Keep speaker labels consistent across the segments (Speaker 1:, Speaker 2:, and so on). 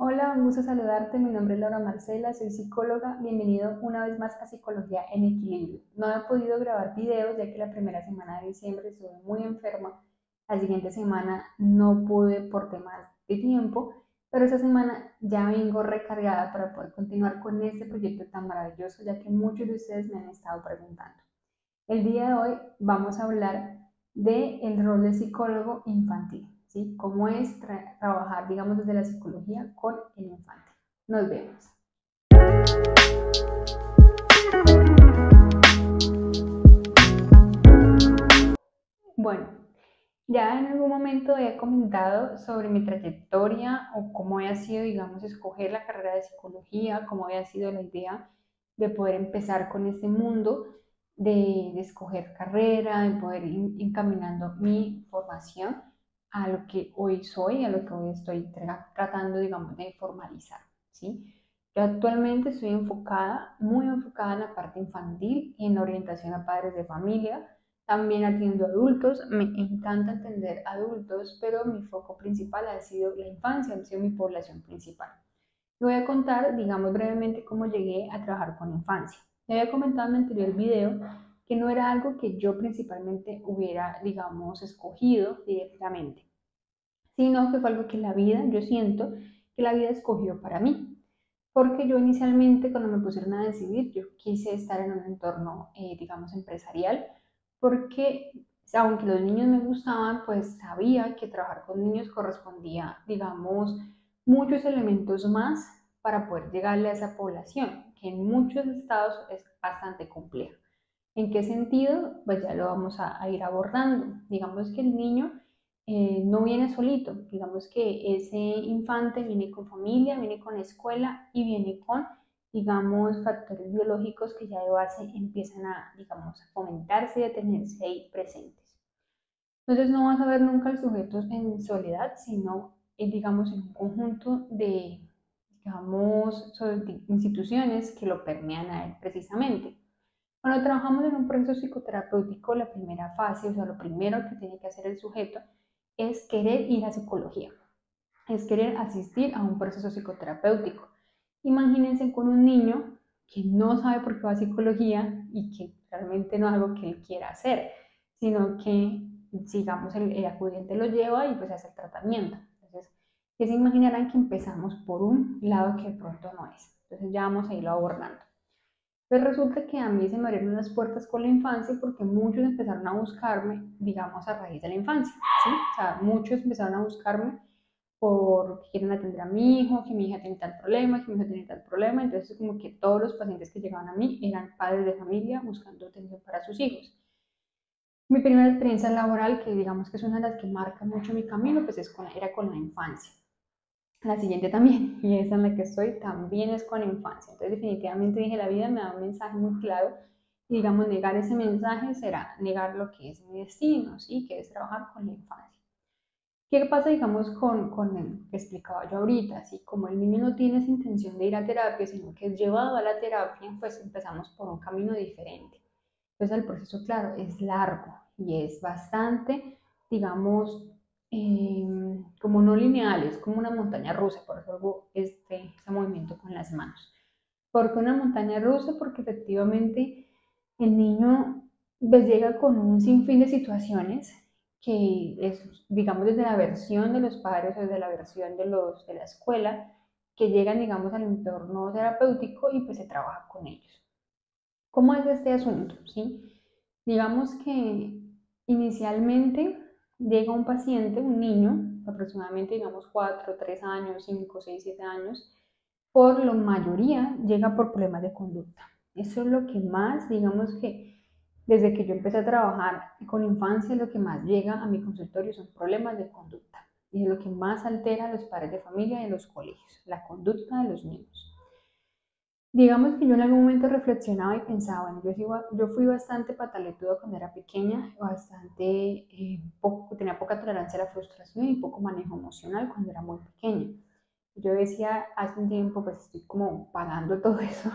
Speaker 1: Hola, un gusto saludarte. Mi nombre es Laura Marcela, soy psicóloga. Bienvenido una vez más a Psicología en Equilibrio. No he podido grabar videos ya que la primera semana de diciembre estuve muy enferma. La siguiente semana no pude por temas de tiempo, pero esta semana ya vengo recargada para poder continuar con este proyecto tan maravilloso, ya que muchos de ustedes me han estado preguntando. El día de hoy vamos a hablar del rol del psicólogo infantil, ¿sí? Cómo es trabajar, digamos, desde la psicología con el infante. Nos vemos. Bueno, ya en algún momento he comentado sobre mi trayectoria o cómo había sido, digamos, escoger la carrera de psicología, cómo había sido la idea de poder empezar con este mundo, de escoger carrera, de poder ir encaminando mi formación a lo que hoy soy, a lo que hoy estoy tratando, digamos, de formalizar, ¿sí? Yo actualmente estoy enfocada, muy enfocada en la parte infantil y en la orientación a padres de familia. También atiendo adultos, me encanta atender adultos, pero mi foco principal ha sido la infancia, ha sido mi población principal. Te voy a contar, digamos, brevemente cómo llegué a trabajar con infancia. Te había comentado en el anterior video que no era algo que yo principalmente hubiera, digamos, escogido directamente, sino que fue algo que la vida, yo siento que la vida escogió para mí. Porque yo inicialmente, cuando me pusieron a decidir, yo quise estar en un entorno, digamos, empresarial, porque aunque los niños me gustaban, pues sabía que trabajar con niños correspondía, digamos, muchos elementos más para poder llegarle a esa población, que en muchos estados es bastante compleja. ¿En qué sentido? Pues ya lo vamos a ir abordando. Digamos que el niño no viene solito, digamos que ese infante viene con familia, viene con escuela y viene con, digamos, factores biológicos que ya de base empiezan a, digamos, a fomentarse y a tenerse ahí presentes. Entonces no vas a ver nunca al sujeto en soledad, sino, digamos, en un conjunto de, digamos, instituciones que lo permean a él precisamente. Cuando trabajamos en un proceso psicoterapéutico, la primera fase, o sea, lo primero que tiene que hacer el sujeto es querer ir a psicología, es querer asistir a un proceso psicoterapéutico. Imagínense con un niño que no sabe por qué va a psicología y que realmente no es algo que él quiera hacer, sino que, digamos, el acudiente lo lleva y pues hace el tratamiento. Entonces, que se imaginarán que empezamos por un lado que de pronto no es. Entonces ya vamos a irlo abordando. Pues resulta que a mí se me abrieron las puertas con la infancia porque muchos empezaron a buscarme, digamos, a raíz de la infancia, ¿sí? O sea, muchos empezaron a buscarme porque quieren atender a mi hijo, que mi hija tiene tal problema, que mi hijo tiene tal problema. Entonces, como que todos los pacientes que llegaban a mí eran padres de familia buscando atención para sus hijos. Mi primera experiencia laboral, que digamos que es una de las que marca mucho mi camino, pues era con la infancia. La siguiente también, y esa en la que estoy, también es con infancia. Entonces, definitivamente dije, la vida me da un mensaje muy claro. Y digamos, negar ese mensaje será negar lo que es mi destino, ¿sí? Que es trabajar con la infancia. ¿Qué pasa, digamos, con el que explicaba yo ahorita? Así como el niño no tiene esa intención de ir a terapia, sino que es llevado a la terapia, pues empezamos por un camino diferente. Entonces el proceso, claro, es largo y es bastante, digamos, como no lineal, es como una montaña rusa, por eso hago este movimiento con las manos. ¿Por qué una montaña rusa? Porque efectivamente el niño pues, llega con un sinfín de situaciones que es, digamos, desde la versión de los padres o desde la versión de la escuela, que llegan, digamos, al entorno terapéutico y pues se trabaja con ellos. ¿Cómo es este asunto? ¿Sí? Digamos que inicialmente llega un paciente, un niño, aproximadamente, digamos, 4, 3 años, 5, 6, 7 años, por la mayoría llega por problemas de conducta. Eso es lo que más, digamos que desde que yo empecé a trabajar con infancia, lo que más llega a mi consultorio son problemas de conducta. Y es lo que más altera a los padres de familia y en los colegios, la conducta de los niños. Digamos que yo en algún momento reflexionaba y pensaba, bueno, yo fui bastante pataletuda cuando era pequeña, bastante, tenía poca tolerancia a la frustración y poco manejo emocional cuando era muy pequeña. Yo decía hace un tiempo, pues estoy como pagando todo eso,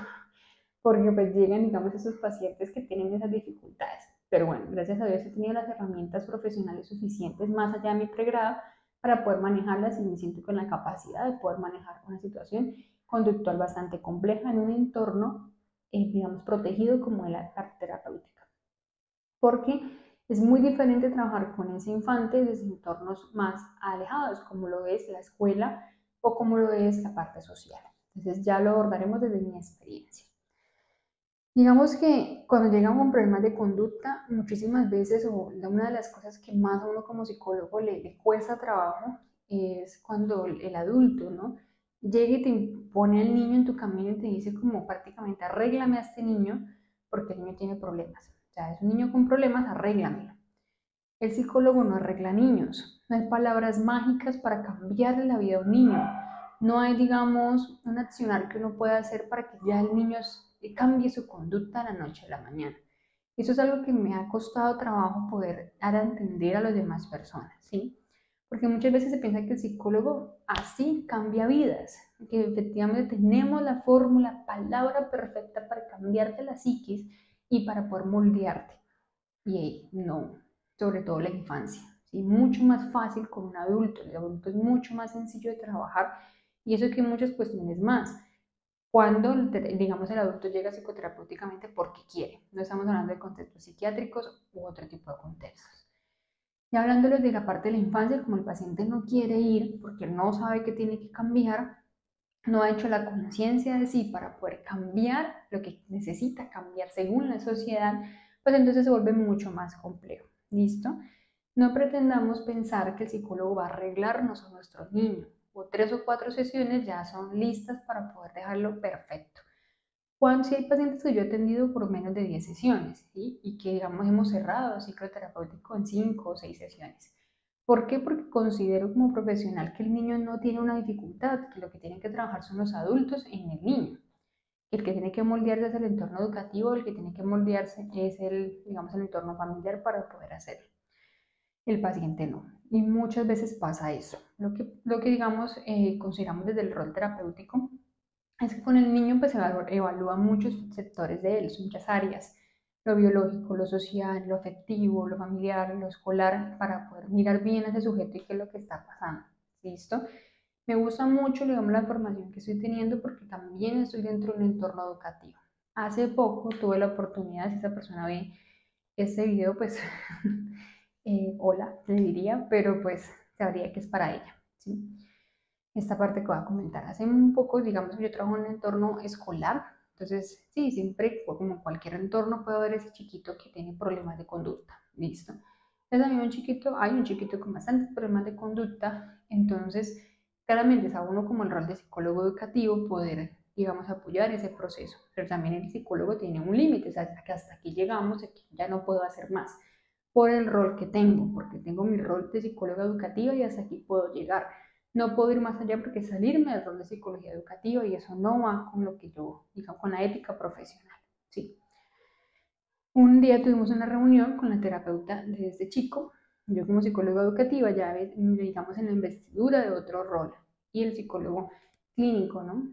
Speaker 1: porque pues llegan, digamos, esos pacientes que tienen esas dificultades. Pero bueno, gracias a Dios he tenido las herramientas profesionales suficientes más allá de mi pregrado para poder manejarlas y me siento con la capacidad de poder manejar una situación conductual bastante compleja en un entorno, digamos, protegido como el arte terapéutica. Porque es muy diferente trabajar con ese infante desde entornos más alejados, como lo es la escuela o como lo es la parte social. Entonces ya lo abordaremos desde mi experiencia. Digamos que cuando llegan con problemas de conducta, muchísimas veces, o una de las cosas que más a uno como psicólogo le cuesta trabajo, es cuando el adulto, ¿no? Llega y te pone al niño en tu camino y te dice como prácticamente arréglame a este niño porque el niño tiene problemas. O sea, es un niño con problemas, arréglamelo. El psicólogo no arregla niños, no hay palabras mágicas para cambiarle la vida a un niño, no hay, digamos, un accionar que uno pueda hacer para que ya el niño cambie su conducta de la noche a la mañana. Eso es algo que me ha costado trabajo poder dar a entender a las demás personas, ¿sí? Porque muchas veces se piensa que el psicólogo así cambia vidas, que efectivamente tenemos la fórmula, palabra perfecta para cambiarte la psiquis y para poder moldearte. Y no, sobre todo la infancia, ¿sí? Mucho más fácil con un adulto, el adulto es mucho más sencillo de trabajar y eso que hay muchas cuestiones más. Cuando, digamos, el adulto llega psicoterapéuticamente porque quiere, no estamos hablando de contextos psiquiátricos u otro tipo de contextos. Y hablándoles de la parte de la infancia, como el paciente no quiere ir porque no sabe que tiene que cambiar, no ha hecho la conciencia de sí para poder cambiar lo que necesita cambiar según la sociedad, pues entonces se vuelve mucho más complejo. ¿Listo? No pretendamos pensar que el psicólogo va a arreglarnos a nuestro niño, o 3 o 4 sesiones ya son listas para poder dejarlo perfecto. Cuando si hay pacientes que yo he atendido por menos de 10 sesiones, ¿sí? Y que digamos hemos cerrado el ciclo terapéutico en 5 o 6 sesiones. ¿Por qué? Porque considero como profesional que el niño no tiene una dificultad, que lo que tienen que trabajar son los adultos en el niño. El que tiene que moldearse es el entorno educativo, el que tiene que moldearse es el, digamos, el entorno familiar para poder hacerlo. El paciente no. Y muchas veces pasa eso. Lo que digamos, consideramos desde el rol terapéutico es que con el niño pues se evalúa muchos sectores de él, muchas áreas, lo biológico, lo social, lo afectivo, lo familiar, lo escolar, para poder mirar bien a ese sujeto y qué es lo que está pasando. ¿Listo? Me gusta mucho, digamos, la formación que estoy teniendo porque también estoy dentro de un entorno educativo. Hace poco tuve la oportunidad, si esa persona ve este video, pues, hola, le diría, pero pues sabría que es para ella, ¿sí? Esta parte que voy a comentar. Hace un poco, digamos, yo trabajo en un entorno escolar, entonces sí, siempre, como en cualquier entorno, puede haber ese chiquito que tiene problemas de conducta, ¿listo? Entonces a mí hay un chiquito con bastantes problemas de conducta, entonces claramente es a uno como el rol de psicólogo educativo poder, digamos, apoyar ese proceso, pero también el psicólogo tiene un límite, o sea, que hasta aquí llegamos, aquí ya no puedo hacer más por el rol que tengo, porque tengo mi rol de psicóloga educativa y hasta aquí puedo llegar. No puedo ir más allá porque salirme del rol de psicología educativa y eso no va con lo que yo, digamos, con la ética profesional. Sí. Un día tuvimos una reunión con la terapeuta de este chico, yo como psicóloga educativa ya digamos en la investidura de otro rol y el psicólogo clínico, ¿no?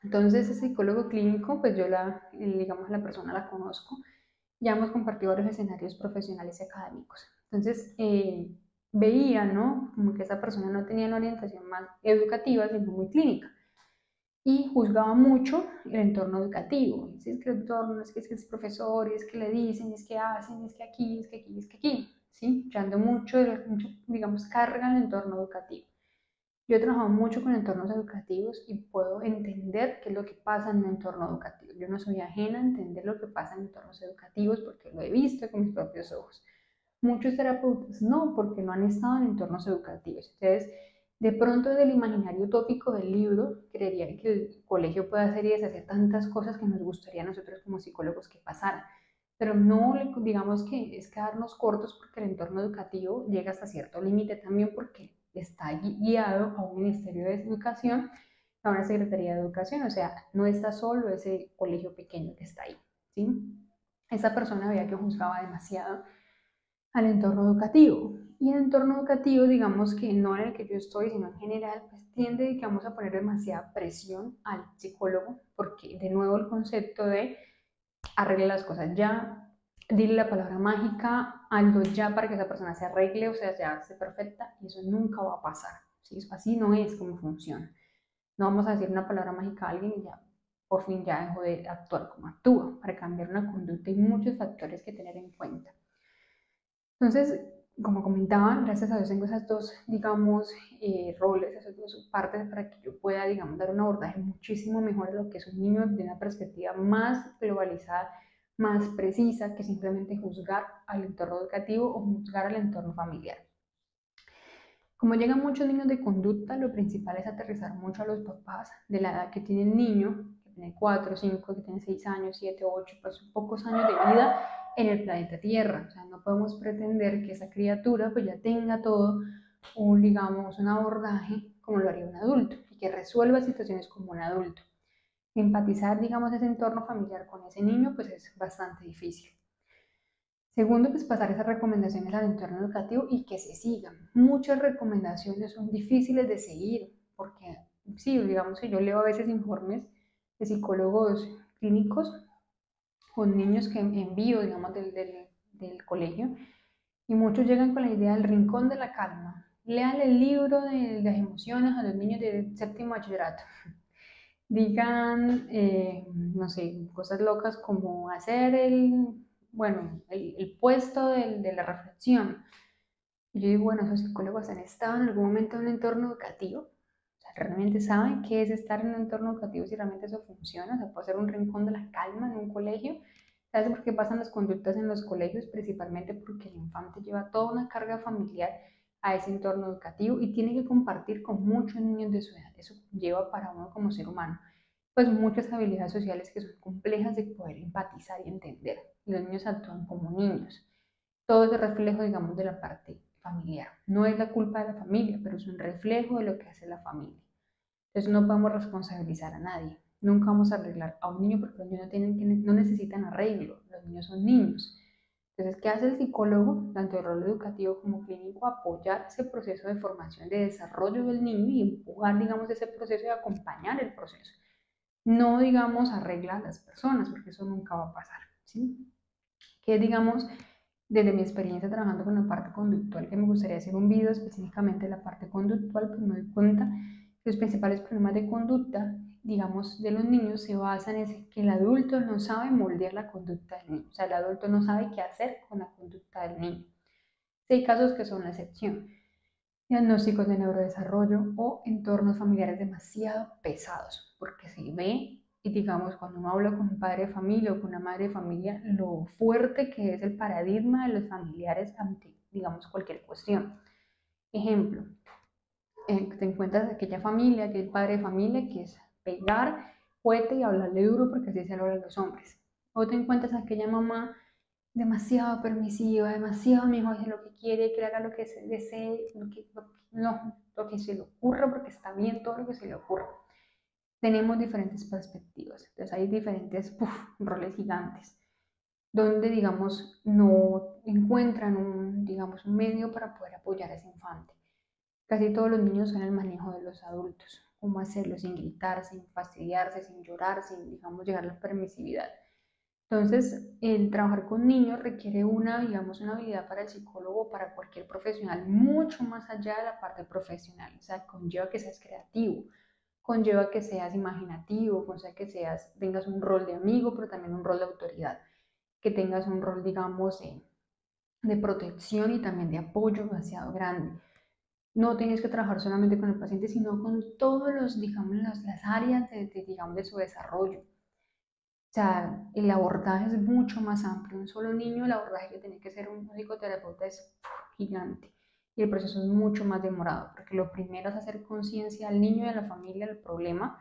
Speaker 1: Entonces ese psicólogo clínico, pues yo digamos, la persona la conozco, ya hemos compartido varios escenarios profesionales y académicos. Entonces, veía, ¿no? Como que esa persona no tenía una orientación más educativa, sino muy clínica. Y juzgaba mucho el entorno educativo. Es que el entorno, es profesor, es que le dicen, es que hacen, es que aquí, es que aquí, es que aquí. ¿Sí? Echando mucho, digamos, carga en el entorno educativo. Yo he trabajado mucho con entornos educativos y puedo entender qué es lo que pasa en un entorno educativo. Yo no soy ajena a entender lo que pasa en entornos educativos porque lo he visto con mis propios ojos. Muchos terapeutas no, porque no han estado en entornos educativos. Entonces, de pronto del imaginario utópico del libro, creerían que el colegio puede hacer y deshacer tantas cosas que nos gustaría a nosotros como psicólogos que pasaran. Pero no, digamos que es quedarnos cortos porque el entorno educativo llega hasta cierto límite también porque está guiado a un Ministerio de Educación, a una Secretaría de Educación, o sea, no está solo ese colegio pequeño que está ahí, ¿sí? Esa persona veía que juzgaba demasiado al entorno educativo. Y el entorno educativo, digamos que no en el que yo estoy, sino en general, pues tiende que vamos a poner demasiada presión al psicólogo, porque de nuevo el concepto de arregle las cosas ya, dile la palabra mágica, algo ya para que esa persona se arregle, o sea, ya esté perfecta, y eso nunca va a pasar, ¿sí? Así no es como funciona. No vamos a decir una palabra mágica a alguien y ya, por fin ya dejó de actuar como actúa. Para cambiar una conducta hay muchos factores que tener en cuenta. Entonces, como comentaba, gracias a Dios tengo esas dos, digamos, roles, esas dos partes para que yo pueda, digamos, dar un abordaje muchísimo mejor a lo que es un niño de una perspectiva más globalizada, más precisa que simplemente juzgar al entorno educativo o juzgar al entorno familiar. Como llegan muchos niños de conducta, lo principal es aterrizar mucho a los papás de la edad que tiene el niño, que tiene 4, 5, que tiene 6 años, 7, 8, pues pocos años de vida en el planeta Tierra. O sea, no podemos pretender que esa criatura pues ya tenga todo un, digamos, un abordaje como lo haría un adulto y que resuelva situaciones como un adulto. Empatizar, digamos, ese entorno familiar con ese niño pues es bastante difícil. Segundo, pues pasar esas recomendaciones al entorno educativo y que se sigan. Muchas recomendaciones son difíciles de seguir porque, sí, digamos que yo leo a veces informes de psicólogos clínicos con niños que envío, digamos, del colegio y muchos llegan con la idea del rincón de la calma. Lean el libro de las emociones a los niños del séptimo bachillerato. Digan, no sé, cosas locas como hacer bueno, el puesto de la reflexión. Y yo digo, bueno, esos psicólogos han estado en algún momento en un entorno educativo. O sea, realmente saben qué es estar en un entorno educativo, si realmente eso funciona. O sea, puede ser un rincón de la calma en un colegio. ¿Sabes por qué pasan las conductas en los colegios? Principalmente porque el infante lleva toda una carga familiar a ese entorno educativo y tiene que compartir con muchos niños de su edad. Eso lleva para uno como ser humano pues muchas habilidades sociales que son complejas de poder empatizar y entender. Los niños actúan como niños. Todo es reflejo, digamos, de la parte familiar. No es la culpa de la familia, pero es un reflejo de lo que hace la familia. Entonces no podemos responsabilizar a nadie. Nunca vamos a arreglar a un niño porque los niños no necesitan arreglo. Los niños son niños. Entonces, ¿qué hace el psicólogo, tanto el rol educativo como clínico? Apoyar ese proceso de formación, de desarrollo del niño y empujar, digamos, ese proceso y acompañar el proceso. No, digamos, arregla a las personas, porque eso nunca va a pasar, ¿sí? Que, digamos, desde mi experiencia trabajando con la parte conductual, que me gustaría hacer un video específicamente de la parte conductual, pues me doy cuenta que los principales problemas de conducta, digamos, de los niños se basan en que el adulto no sabe moldear la conducta del niño, o sea, el adulto no sabe qué hacer con la conducta del niño. Sí, hay casos que son la excepción, diagnósticos de neurodesarrollo o entornos familiares demasiado pesados, porque se ve, y digamos, cuando uno habla con un padre de familia o con una madre de familia, lo fuerte que es el paradigma de los familiares ante, digamos, cualquier cuestión. Ejemplo, te encuentras aquella familia, aquel padre de familia que es pegar, fuerte y hablarle duro porque así se lo hablan los hombres. O te encuentras aquella mamá demasiado permisiva, demasiado mi hijo hace lo que quiere, que haga lo que se desee, no, lo que se le ocurra, porque está bien todo lo que se le ocurra. Tenemos diferentes perspectivas, entonces hay diferentes roles gigantes, donde, digamos, no encuentran digamos, un medio para poder apoyar a ese infante. Casi todos los niños son el manejo de los adultos, cómo hacerlo sin gritar, sin fastidiarse, sin llorar, sin, digamos, llegar a la permisividad. Entonces, el trabajar con niños requiere una, digamos, una habilidad para el psicólogo o para cualquier profesional mucho más allá de la parte profesional. O sea, conlleva que seas creativo, conlleva que seas imaginativo, conlleva que tengas un rol de amigo, pero también un rol de autoridad, que tengas un rol, digamos, de protección y también de apoyo demasiado grande. No tienes que trabajar solamente con el paciente, sino con todos los, digamos, las áreas digamos, de su desarrollo. O sea, el abordaje es mucho más amplio. Un solo niño, el abordaje que tiene que ser un psicoterapeuta es gigante. Y el proceso es mucho más demorado, porque lo primero es hacer conciencia al niño y a la familia del problema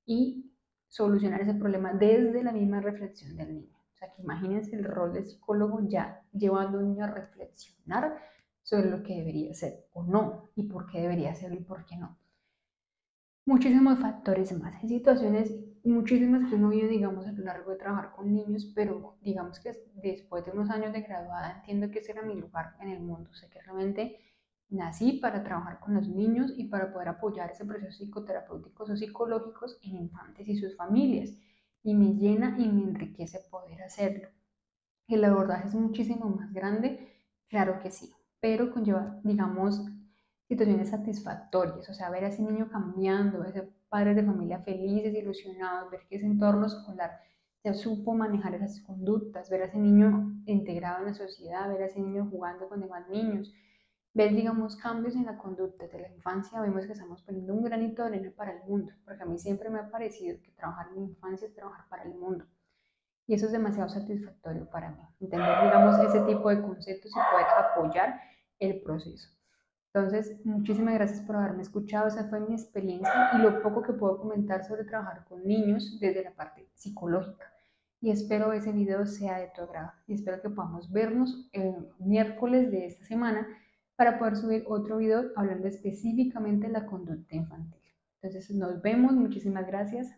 Speaker 1: y solucionar ese problema desde la misma reflexión del niño. O sea, que imagínense el rol de psicólogo ya llevando a un niño a reflexionar sobre lo que debería ser o no, y por qué debería ser y por qué no. Muchísimos factores más. Hay situaciones muchísimas que uno vive, digamos, a lo largo de trabajar con niños, pero digamos que después de unos años de graduada entiendo que ese era mi lugar en el mundo. O sea, que realmente nací para trabajar con los niños y para poder apoyar ese proceso psicoterapéuticos o psicológicos en infantes y sus familias. Y me llena y me enriquece poder hacerlo. El abordaje es muchísimo más grande, claro que sí, pero conlleva, digamos, situaciones satisfactorias, o sea, ver a ese niño cambiando, ese padres de familia felices, ilusionados, ver que ese entorno escolar ya supo manejar esas conductas, ver a ese niño integrado en la sociedad, ver a ese niño jugando con demás niños, ver, digamos, cambios en la conducta de la infancia, vemos que estamos poniendo un granito de arena para el mundo, porque a mí siempre me ha parecido que trabajar en la infancia es trabajar para el mundo. Y eso es demasiado satisfactorio para mí, entender, digamos, ese tipo de conceptos y poder apoyar el proceso. Entonces, muchísimas gracias por haberme escuchado. Esa fue mi experiencia y lo poco que puedo comentar sobre trabajar con niños desde la parte psicológica. Y espero ese video sea de tu agrado y espero que podamos vernos el miércoles de esta semana para poder subir otro video hablando específicamente de la conducta infantil. Entonces, nos vemos. Muchísimas gracias.